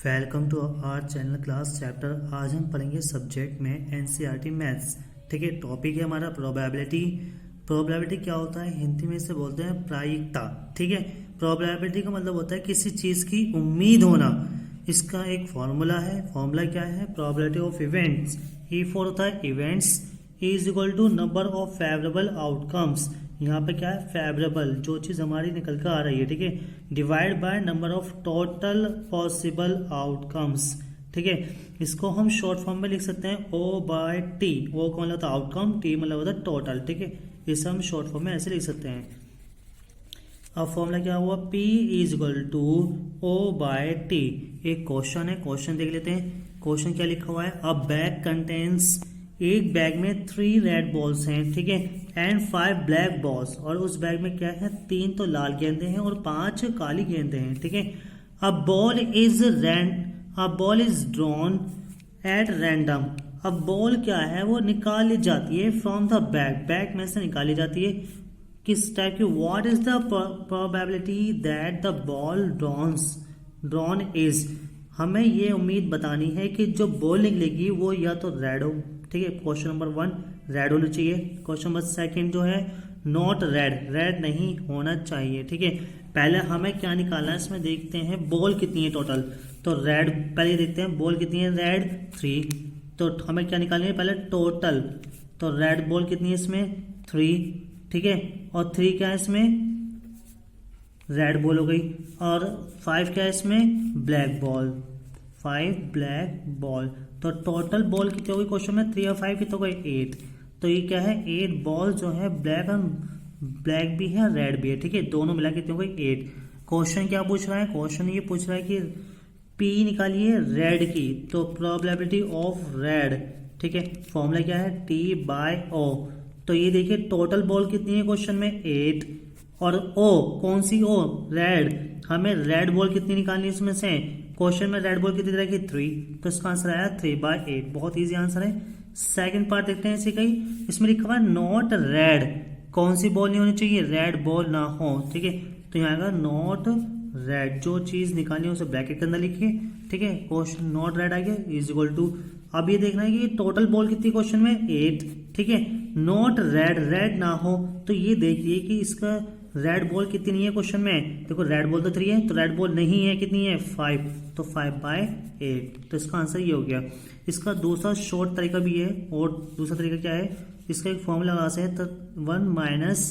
Welcome to our channel class chapter. आज हम पढ़ेंगे सब्जेक्ट में एनसीईआरटी मैथ्स। ठीक है, टॉपिक है हमारा प्रोबेबिलिटी। प्रोबेबिलिटी क्या होता है, हिंदी में इसे बोलते हैं प्रायिकता। ठीक है, प्रोबेबिलिटी का मतलब होता है किसी चीज की उम्मीद होना। इसका एक फॉर्मूला है। फॉर्मूला क्या है, probability of events. E for होता है events is equal to number of favourable outcomes. यहाँ पे क्या है, फेवरेबल जो चीज हमारी निकल कर आ रही है, ठीक है, divide by number of total possible outcomes. ठीक है, इसको हम शॉर्ट फॉर्म में लिख सकते हैं ओ बाय टी। ओ कौन होता है आउटकम, टी मतलब होता है टोटल। ठीक है, इसे हम शॉर्ट फॉर्म में ऐसे लिख सकते हैं। अब फॉर्मूला क्या हुआ, P is equal to O by T. एक क्वेश्चन है, क्वेश्चन देख लेते हैं। क्वेश्चन क्या लिखा हुआ है, अ बैग कंटेन्स, एक बैग में 3 रेड बॉल्स हैं, ठीक है, एंड 5 ब्लैक बॉल्स। और उस बैग में क्या है, 3 तो लाल गेंदे हैं और 5 काली गेंदे हैं। ठीक है, a ball is drawn at random. अब बॉल क्या है, वो निकाली जाती है फ्रॉम द बैग, बैग में से निकाली जाती है। किस टाइप की, what is the probability that the ball drawn is. हमें ये उम्मीद बतानी है कि जो बॉल निकलेगी वो या तो रेड हो। ठीक है, क्वेश्चन नंबर 1 रेड होना चाहिए। क्वेश्चन नंबर 2 जो है नॉट रेड, रेड नहीं होना चाहिए। ठीक है, पहले हमें क्या निकालना है, इसमें देखते हैं बॉल कितनी है टोटल। तो रेड पहले देखते हैं बॉल कितनी है, रेड 3। तो हमें क्या निकालनी है, पहले टोटल। तो रेड बॉल कितनी है इसमें, 3। ठीक है, और 3 क्या है इसमें, रेड बॉल हो गई। और 5 क्या है इसमें, ब्लैक बॉल, 5 ब्लैक बॉल। तो टोटल बॉल कितनी हो गई क्वेश्चन में, 3 और 5 कितने हो गए, 8। तो ये क्या है, 8 बॉल जो है ब्लैक भी है रेड भी है। ठीक है, दोनों मिला कितने हो गई, 8। क्वेश्चन क्या पूछ रहा है, क्वेश्चन ये पूछ रहा है कि P निकालिए रेड की। तो प्रोबेबिलिटी ऑफ रेड, ठीक है, फॉर्मूला क्या है, T बाय O। तो ये देखिए टोटल बॉल कितनी है क्वेश्चन में, 8। और O कौन सी, O रेड, हमें रेड बॉल कितनी निकालनी है इसमें से। क्वेश्चन में रेड बॉल कितनी तरह की, 3। तो इसका आंसर आया 3/8। बहुत इजी आंसर है। सेकंड पार्ट देखते हैं इसे कहीं, इसमें लिखा हुआ है नॉट रेड। कौन सी बॉल नहीं होनी चाहिए, रेड बॉल ना हो। ठीक है, तो यहाँ आएगा नॉट रेड। जो चीज निकालनी है उसे ब्रैकेट के अंदर लिखिए। ठीक है, क्वेश्चन नॉट रेड आ गया इज इक्वल टू। अब ये देखना है कि टोटल बॉल कितनी क्वेश्चन में, 8। ठीक है, नॉट रेड, रेड ना हो। तो ये देखिए कि इसका रेड बॉल कितनी नहीं है क्वेश्चन में। देखो रेड बॉल तो 3 है, तो रेड बॉल नहीं है, कितनी है, 5। तो 5/8। तो इसका आंसर ये हो गया। इसका दूसरा शॉर्ट तरीका भी है। और दूसरा तरीका क्या है, इसका एक फॉर्मूला लगा सकते हैं, तो 1 माइनस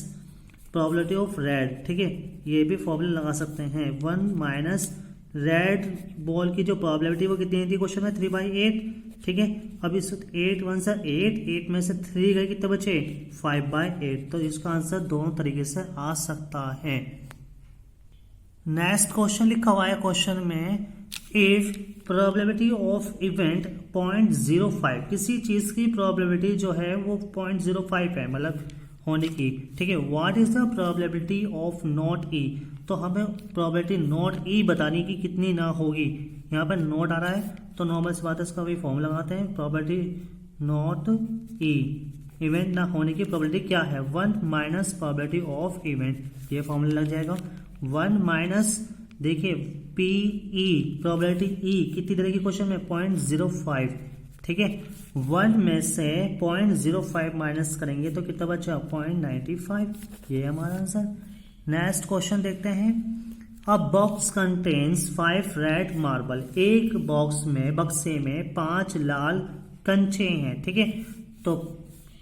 प्रोबेबिलिटी ऑफ रेड। ठीक है, ये भी फॉर्मूला लगा सकते हैं। 1 माइनस रेड बॉल की जो प्रोबेबिलिटी वो कितनी थी क्वेश्चन में, 3/8। ठीक है, अब इस 8 1 से 8 में से 3 गए, कितने बचे, 5/8। तो इसका आंसर दोनों तरीके से आ सकता है। नेक्स्ट क्वेश्चन लिखा हुआ है क्वेश्चन में, इफ प्रोबेबिलिटी ऑफ इवेंट 0.05, किसी चीज की प्रोबेबिलिटी जो है वो 0.05 है, मतलब होने की। ठीक है, what is the probability of not E. तो हमें प्रोबेबिलिटी नॉट ई बतानी कि कितनी ना होगी। यहाँ पर नॉट आ रहा है, तो नॉर्मल सी बात है, इसका भी फॉर्मूला लगाते हैं। प्रोबेबिलिटी नॉट ई, इवेंट ना होने की प्रोबेबिलिटी क्या है, 1 माइनस प्रोबेबिलिटी ऑफ इवेंट। ये फॉर्मूला लग जाएगा 1 माइनस, देखिए पी ई, प्रोबेबिलिटी ई कितनी तरह की क्वेश्चन में, 0.05। ठीक है, 1 में से 0.05 माइनस करेंगे तो कितना बचा, 0.95। ये हमारा आंसर। नेक्स्ट क्वेश्चन देखते हैं, अ बॉक्स कंटेन्स 5 रेड मार्बल। एक बॉक्स में, बक्से में 5 लाल कंचे हैं। ठीक है, तो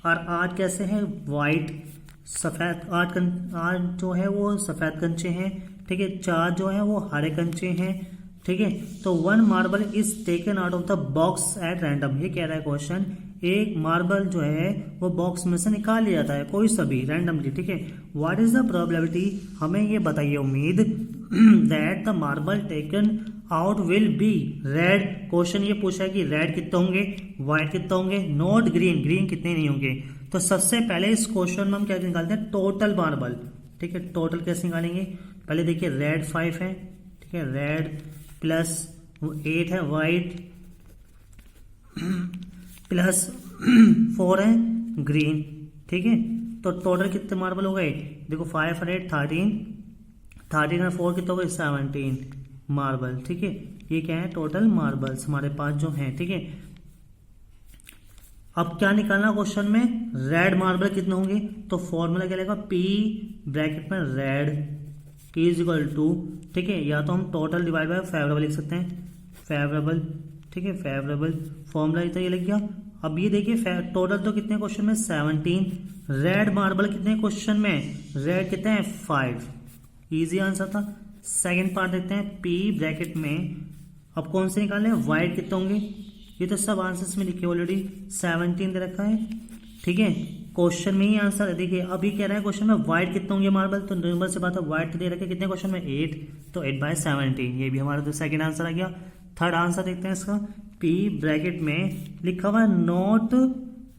और 8 कैसे हैं, वाइट सफेद। 8 जो है वो सफेद कंचे हैं। ठीक है, 4 जो है वो हरे कंचे हैं। ठीक है, तो 1 marble is taken out of the box at random. ये कह रहा है क्वेश्चन, एक मार्बल जो है वो बॉक्स में से निकाल लिया जाता है कोई सभी रैंडमली। ठीक है, व्हाट इज द प्रोबेबिलिटी, हमें ये बताइए उम्मीद, that the marble taken out will be red. Question ये पूछा है कि रेड कितने होंगे, व्हाइट कितने होंगे, नॉट ग्रीन, ग्रीन कितने नहीं होंगे। तो सबसे पहले इस क्वेश्चन में हम क्या निकालते हैं, टोटल मार्बल। ठीक है, टोटल कैसे निकालेंगे, पहले देखिए रेड 5 है। ठीक है, रेड प्लस 8 है वाइट, प्लस 4 है ग्रीन। ठीक है, तो टोटल कितने मार्बल हो गए, देखो 5 और 8 13, 13 और 4 कितने हो गए, 17 मार्बल, ठीक है। ये क्या है, टोटल मार्बल्स हमारे पास जो हैं, ठीक है। अब क्या निकालना क्वेश्चन में, रेड मार्बल कितने होंगे, तो फॉर्मूला क्या लगेगा, P ब्रैकेट में रेड इज इक्वल टू, ठीक है, या तो हम टोटल डिवाइड बाय फेवरेबल लिख सकते हैं, फेवरेबल, ठीक है, फेवरेबल फॉर्मूला इतना ये लग गया। अब ये देखिए टोटल तो कितने क्वेश्चन में 17, रेड मार्बल कितने क्वेश्चन में, रेड कितने हैं 5, इजी आंसर था। सेकंड पार्ट देखते हैं, P ब्रैकेट में, अब कौन से निकालने हैं, व्हाइट कितने होंगे, ये तो सब आंसर्स में लिखे ऑलरेडी, 17 दे रखा है, ठीक है, क्वेश्चन में ही आंसर है। देखिए अब ये कह रहा है क्वेश्चन में व्हाइट कितने होंगे मार्बल, तो नंबर से बात है, व्हाइट दे रखे कितने क्वेश्चन में 8, तो 8/17, ये भी हमारा तो सेकंड आंसर आ गया। थर्ड आंसर देखते हैं इसका, P ब्रैकेट में लिखा हुआ है not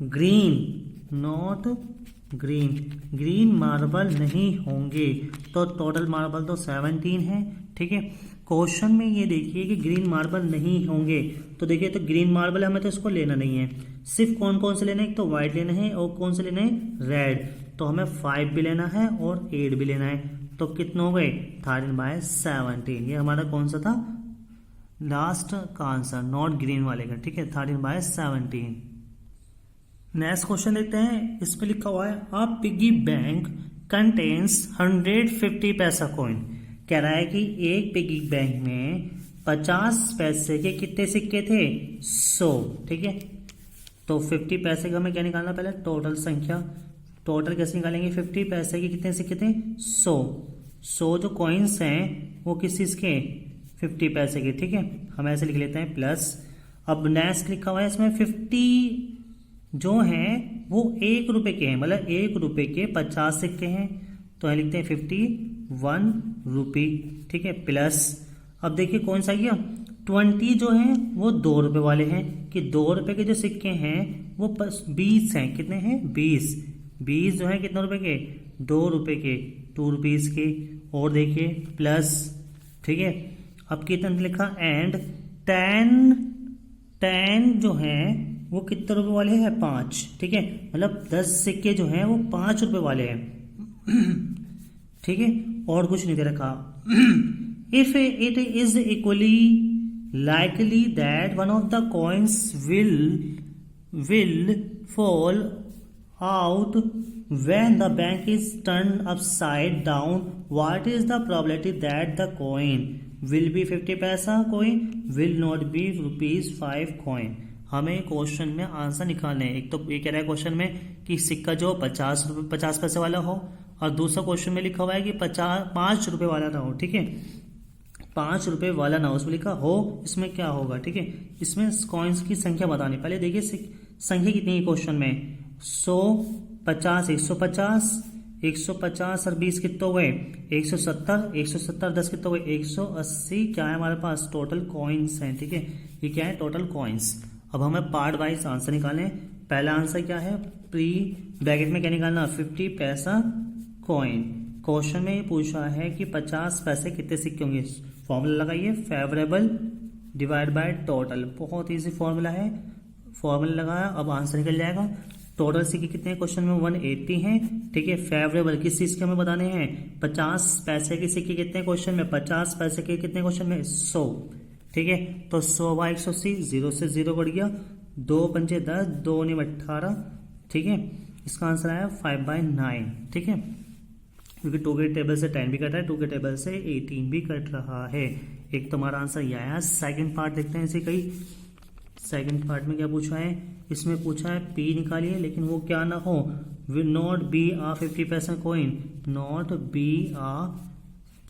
green, not green, green marble नहीं होंगे, तो टोटल मार्बल तो 17 है, ठीक है। क्वेश्चन में ये देखिए कि ग्रीन मार्बल नहीं होंगे, तो देखिए तो ग्रीन मार्बल हमें तो इसको लेना नहीं है, सिर्फ कौन कौन से लेना है, एक तो व्हाइट लेना है और कौन से लेना है, रेड, तो हमें 5 भी लेना है और 8 भी लेना है, तो कितने हो गए 13/17, ये हमारा कौन सा था, लास्ट का आंसर, नॉट ग्रीन वाले का, ठीक है, 13/17। नेक्स्ट क्वेश्चन देखते हैं, इसमें लिखा हुआ है अ पिगी बैंक कंटेन्स 150 पैसा कॉइन, कह रहा है कि एक पिगी बैंक में 50 पैसे के कितने सिक्के थे, 100, ठीक है। तो 50 पैसे का हमें क्या निकालना, पहले टोटल संख्या, टोटल कैसे निकालेंगे, 50 पैसे के कितने सिक्के थे, 100 जो कॉइन्स हैं वो किस चीज के, 50 पैसे के, ठीक है, हम ऐसे लिख लेते हैं प्लस। अब नेक्स्ट लिखा हुआ है इसमें 50 जो हैं वो 1 रुपए के हैं, मतलब 1 रुपए के 50 सिक्के हैं, तो यहाँ लिखते हैं 51 रुपी, ठीक है, प्लस। अब देखिए कौन सा गया, 20 जो है वो 2 रुपए वाले हैं, कि 2 रुपए के जो सिक्के हैं वो 20 हैं, कितने हैं 20 जो है कितने रुपए के, 2 रुपए के, 2 रुपीज के, और देखिए प्लस, ठीक है। अब कितना लिखा, एंड 10 जो है वो कितने रुपए वाले हैं, 5, ठीक है, मतलब 10 सिक्के जो हैं वो 5 रुपए वाले हैं, ठीक है, और कुछ नहीं दे रखा। If it is equally likely that one of the coins will fall out when the bank is turned upside down, what is the probability that the coin will be 50 पैसा coin, will not be ₹5 coin। हमें question में answer निकालने हैं, एक तो ये कह रहा है क्वेश्चन में कि सिक्का जो 50 पैसे वाला हो, और दूसरा क्वेश्चन में लिखा हुआ है कि 5 रुपए वाला ना हो, ठीक है, 5 रुपए वाला ना हो, उसमें लिखा हो, इसमें क्या होगा, ठीक है, इसमें कॉइन्स की संख्या बतानी, पहले देखिए संख्या कितनी है क्वेश्चन में, 100, 50, 150 और 20 कितने हो गए, 170 10 कितने हो गए, 180, क्या है हमारे पास, टोटल कॉइन्स हैं, ठीक है, ये क्या है, टोटल कॉइन्स। अब हमें पार्ट वाइज आंसर निकालें, पहला आंसर क्या है, प्री ब्रैकेट में क्या निकालना, 50 पैसा कॉइन, क्वेश्चन में ये पूछा है कि 50 पैसे कितने सिक्के होंगे, फॉर्मूला लगाइए, फेवरेबल डिवाइड बाय टोटल, बहुत ईजी फॉर्मूला है, फॉर्मूला लगाया, अब आंसर निकल जाएगा। टोटल सिक्के कितने हैं क्वेश्चन में, 180 हैं, ठीक है, फेवरेबल किस चीज के हमें बताने हैं, 50 पैसे के सिक्के कितने क्वेश्चन में, 50 पैसे के कितने क्वेश्चन में, 100, ठीक है, तो 100/180, 0 से 0 बढ़ गया, 2 पंचे 10, 2 9 18, ठीक है, इसका आंसर आया 5/9, ठीक है, क्योंकि 2 के टेबल से 10 भी कट रहा है, 2 के टेबल से 18 भी कट रहा है, एक तो हमारा आंसर यह आया। सेकंड पार्ट देखते हैं इसे, कई सेकंड पार्ट में क्या पूछा है, इसमें पूछा है P निकालिए, लेकिन वो क्या ना हो, will not be a 50 paisa coin, not be a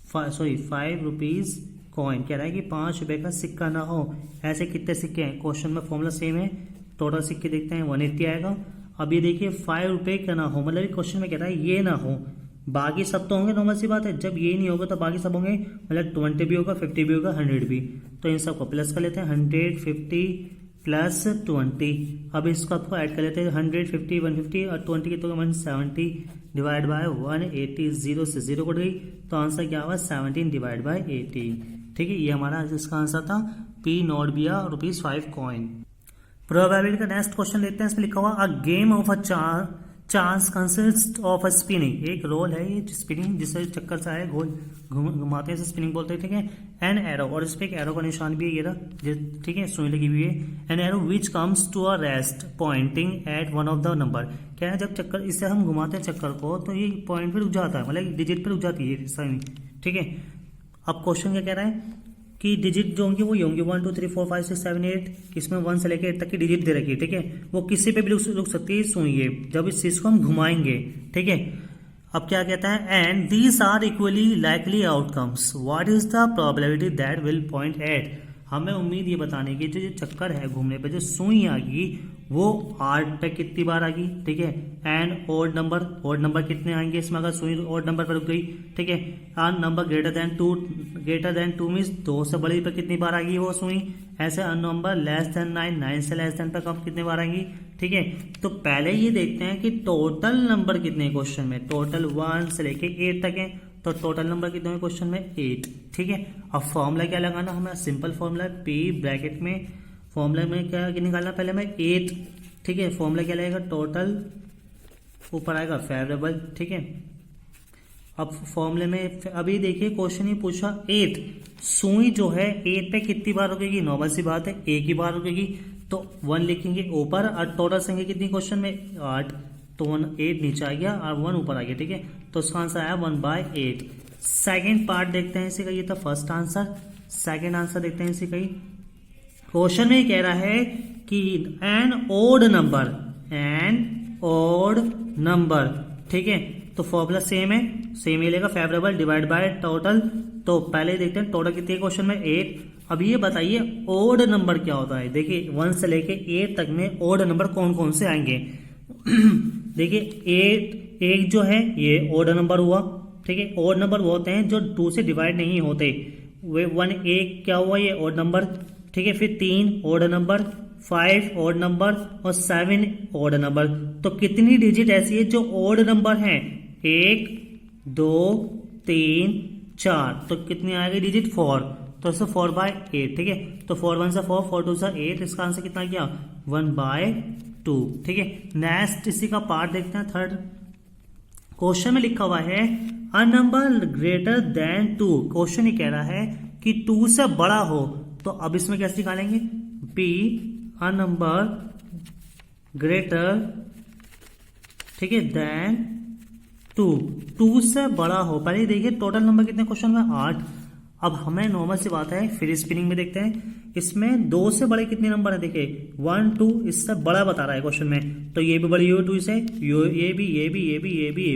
5 rupees coin, कह रहा है कि 5 रुपए का सिक्का ना हो, ऐसे कितने सिक्के हैं, क्वेश्चन में फॉर्मूला सेम है, टोटल सिक्के देखते हैं 180 आएगा। अब ये देखिए 5 रुपए का ना हो, मतलब क्वेश्चन में कह रहा है ये ना हो, बाकी सब तो होंगे, नॉर्मल सी बात है, जब ये नहीं होगा तो बाकी सब होंगे, मतलब 20 भी होगा, 50 भी होगा, 100 भी, तो इन सबको प्लस कर लेते हैं, 150 प्लस 20, अब इसको आपको ऐड कर लेते हैं, 150 150 और 20 की तो 170 डिवाइड बाय 180, 0 से 0 कट गई, तो आंसर क्या हुआ, 17/80, ठीक है, ये हमारा इसका आंसर था, P not be a ₹5 coin. Probability का नेक्स्ट क्वेश्चन लेते हैं, इसमें लिखा हुआ a game of a chance consist of a spinning, एक रोल है ये स्पिनिंग जिससे चक्कर से आए गोल घुमाते हैं, स्पिनिंग बोलते हैं, ठीक है। एन एरो, और इस पे एक एरो का निशान भी है, ये रहा, ठीक है, सुई लगी हुई है। An arrow which comes to a rest pointing at one of the number, क्या है जब चक्कर इससे हम घुमाते हैं चक्कर को तो ये पॉइंट पे रुक जाता है, मतलब डिजिट पे रुक जाती है साइन, ठीक है। अब क्वेश्चन क्या कह रहा है कि डिजिट जो होंगे वो ये होंगे 1 2 3 4 5 6 7 8, इसमें 1 से लेकर 8 तक की डिजिट दे रखी है, ठीक है। वो किसी पे भी रुक सकती है, सुनिए जब इस चीज को हम घुमाएंगे, ठीक है। अब क्या कहता है, and these are equally likely outcomes, what is the probability that will point at, हमें उम्मीद ये बताने की जो चक्कर है घूमने पे जो सुई आ गई वो 8 पे कितनी बार आ गई, ठीक है। एंड ओड नंबर कितने आएंगे इसमें अगर सुई ओड नंबर पर रुक गई, ठीक है। And number greater than 2 means 2 से बड़ी पे कितनी बार आ गई वो सुई, ऐसे नंबर लेस देन 9 से लेस देन पे कब कितनी बार आएंगी, ठीक है। तो पहले ये देखते हैं कि टोटल नंबर कितने क्वेश्चन में, टोटल 1 से लेके 8 तक है, तो टोटल नंबर कितने हैं क्वेश्चन में 8, ठीक है। अब फॉर्मूला क्या लगाना हमें, सिंपल फॉर्मूला पी ब्रैकेट में, फॉर्मूला में क्या निकालना पहले में 8, ठीक है। फॉर्मूला क्या लगेगा, टोटल ऊपर आएगा फेवरेबल, ठीक है। अब फॉर्मूले में अभी देखिए क्वेश्चन ही पूछा 8, सुई जो है 8 पे कितनी बार रुकेगी, नॉर्मल सी बात है एक ही बार रुकेगी, तो 1 लिखेंगे ऊपर और टोटल संख्या कितनी क्वेश्चन में 8, तो 8 नीचे आ गया और 1 ऊपर आ गया, ठीक है। तो इसका आंसर आया 1/8। सेकेंड पार्ट देखते हैं इसी का, ये था फर्स्ट आंसर। सेकेंड आंसर देखते हैं इसी का ही, क्वेश्चन में कह रहा है कि एन ओड नंबर, ठीक है। तो फॉर्मूला सेम है, सेम ही लेगा, फेवरेबल डिवाइड बाय टोटल। तो पहले देखते हैं टोटल कितनी है क्वेश्चन में 8। अब ये बताइए ओड नंबर क्या होता है, देखिए 1 से लेके 8 तक में ओड नंबर कौन कौन से आएंगे देखिए 8 जो है ये ओड नंबर हुआ, ठीक है। ओड नंबर वो होते हैं जो 2 से डिवाइड नहीं होते, वे 1 1 क्या हुआ ये ओड नंबर, ठीक है। फिर 3 ओड नंबर, 5 ओड नंबर और 7 ओड नंबर। तो कितनी डिजिट ऐसी है जो ओड नंबर है, 1 2 3 4, तो कितनी आएगी डिजिट 4, तो इससे 4/8, ठीक है। तो 4 1 से 4, 4 2 से 8, इसका आंसर कितना गया 1/2, ठीक है। नेक्स्ट इसी का पार्ट देखते हैं, थर्ड क्वेश्चन में लिखा हुआ है a number greater than 2, question ये कह रहा है कि 2 से बड़ा हो, तो अब इसमें कैसे निकालेंगे, पी अ नंबर ग्रेटर, ठीक है, देन 2 से बड़ा हो। पहले देखिए टोटल नंबर कितने क्वेश्चन में 8। अब हमें नॉर्मल सी बात है, फिर स्पिनिंग में देखते हैं इसमें 2 से बड़े कितने नंबर है, देखिए 1 2 इससे बड़ा बता रहा है क्वेश्चन में, तो ये भी बड़ी हो 2 से, ये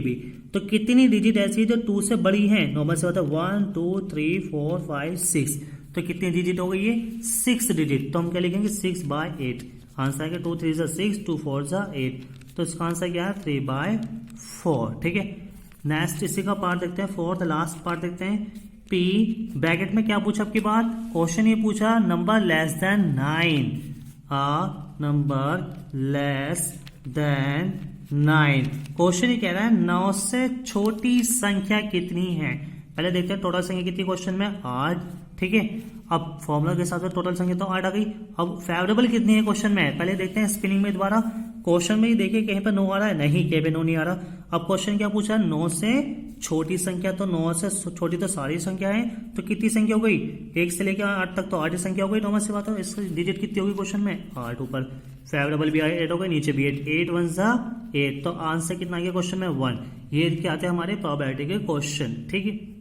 भी, तो कितनी डिजिट ऐसी है जो 2 से बड़ी है, नॉर्मल से बात है 1 2 3 4 5 6, तो कितनी डिजिट हो गई ये 6 डिजिट, तो हम क्या लिखेंगे 6/8, आंसर है 2 3 6 2 4 8, तो इसका आंसर क्या है 3/4, ठीक है। नेक्स्ट इसी का पार्ट देखते हैं, फोर्थ लास्ट पार्ट देखते हैं। पी ब्रैकेट में क्या पूछा आपकी बात, क्वेश्चन ये पूछा number less than 9, number less than 9, question ये कह रहा है 9 से छोटी संख्या कितनी है। पहले देखते हैं टोटल संख्या कितनी क्वेश्चन में 8, ठीक है। अब फॉर्मूला के हिसाब से टोटल संख्या तो 8 आ गई। अब फेवरेबल कितनी है क्वेश्चन में, पहले देखते हैं स्पिनिंग में द्वारा, क्वेश्चन में ही देखिए कहीं पर 9 आ रहा है, नहीं कहीं पे 9 नहीं आ रहा। अब क्वेश्चन क्या पूछा, 9 से छोटी संख्या, तो 9 से छोटी तो सारी संख्या है, तो कितनी संख्या हो गई 1 से लेकर 8 तक, तो 8 ही संख्या हो गई, नॉर्मल से बात है। इसकी डिजिट कितनी होगी क्वेश्चन में 8, ऊपर फेवरेबल भी 8 हो गई, नीचे भी 8 1 सा 8, तो आंसर कितना आ गया क्वेश्चन में 1। ये क्या आते हैं हमारे प्रोबेबिलिटी के क्वेश्चन, ठीक है।